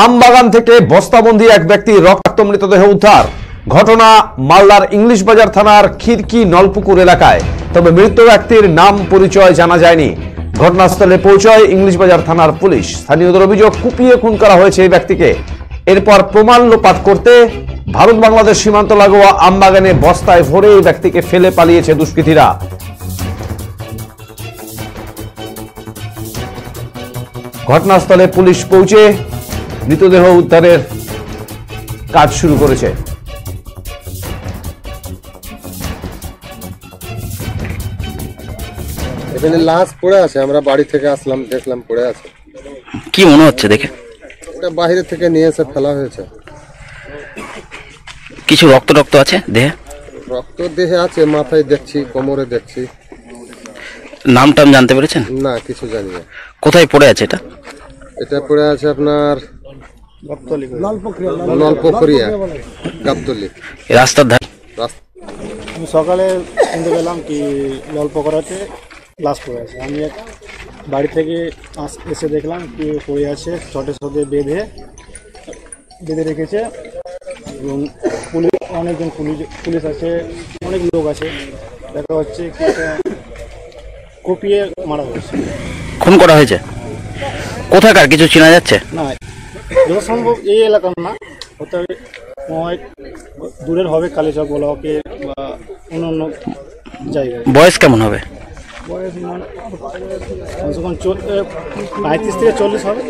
আমবাগান থেকে বস্তাবন্দি এক ব্যক্তির রক্তাক্ত মৃতদেহ উদ্ধার। ঘটনা মালদার ইংলিশ বাজার থানার খিরকি নলপুকুর এলাকায়। তবে মৃত ব্যক্তির নাম পরিচয় জানা যায়নি। ঘটনাস্থলে পৌঁছয় ইংলিশ বাজার থানার পুলিশ। স্থানীয়দের অভিযোগ, কুপিয়ে খুন করা হয়েছে এই ব্যক্তিকে। এরপর প্রমাণ লোপাট করতে ভারত বাংলাদেশ সীমান্ত লাগোয়া আমবাগানে বস্তায় ভরে এই ব্যক্তিকে ফেলে পালিয়েছে দুষ্কৃতীরা। ঘটনাস্থলে পুলিশ পৌঁছে মৃতদেহ উদ্ধারের কাজ শুরু করেছে। এখানে লাশ পড়ে আছে, আমরা বাড়ি থেকে আসলাম, দেখলাম পড়ে আছে। কি মনে হচ্ছে দেখে? এটা বাইরে থেকে নিয়ে এসে ফেলা হয়েছে। কিছু রক্ত রক্ত আছে দেহে? রক্ত দেহে আছে, মাথায় দেখছি, কোমরে দেখছি। নাম টাম জানতে পেরেছেন? না, কিছু জানি না। কোথায় পড়ে আছে এটা? এটা পড়ে আছে আপনার নলপুকুরিয়া গাবতলি রাস্তার ধারে। আমি সকালে শুনতে পেলাম কি নলপুকুরাতে লাশ পড়ে আছে। আমি বাড়ি থেকে এসে দেখলাম কি পড়ে আছে, চটে চটে বেঁধে রেখেছে এবং অনেকজন পুলিশ আছে, অনেক লোক আছে। দেখা হচ্ছে কি এটা কুপিয়ে মারা হয়েছে। খুন করা হয়েছে? কোথাকার কিছু চেনা যাচ্ছে না, যত সম্ভব এই এলাকার না, হতে অনেক দূরের হবে, কালীচক ব্লকে বা অন্য জায়গায়। বয়স কেমন হবে? বয়স কমসে কম 35 থেকে 40 হবে।